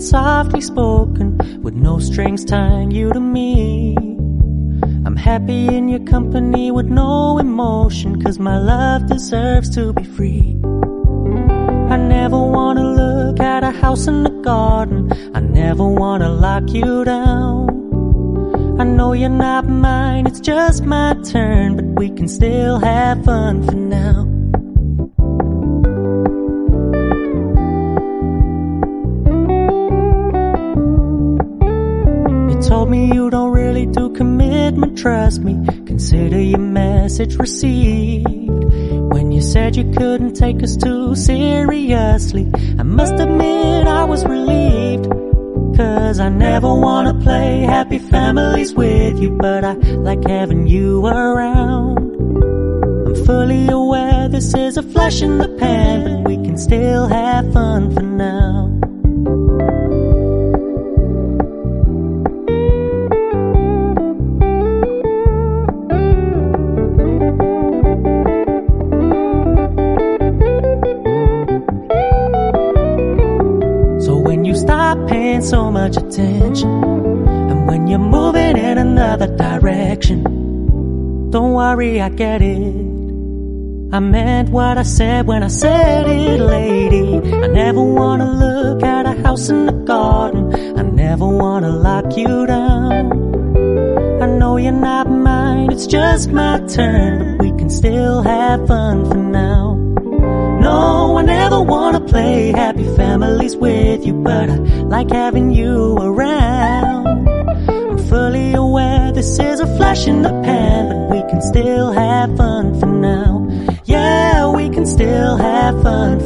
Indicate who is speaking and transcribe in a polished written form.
Speaker 1: softly spoken, with no strings tying you to me. I'm happy in your company with no emotion, 'cause my love deserves to be free. I never wanna look at a house in the garden, I never wanna lock you down. I know you're not mine, it's just my turn, but we can still have fun for now. You told me you don't really do commitment, trust me, consider your message received. When you said you couldn't take us too seriously, I must admit I was relieved. 'Cause I never wanna play happy families with you, but I like having you around. I'm fully aware this is a flash in the pan, but we can still have fun for now. Stop paying so much attention, and when you're moving in another direction, don't worry, I get it. I meant what I said when I said it, lady. I never wanna look at a house in the garden, I never wanna lock you down. I know you're not mine, it's just my turn, but we can still have fun for now. No, I never wanna play happy families with you, but I like having you around. I'm fully aware this is a flash in the pan, but we can still have fun for now. Yeah, we can still have fun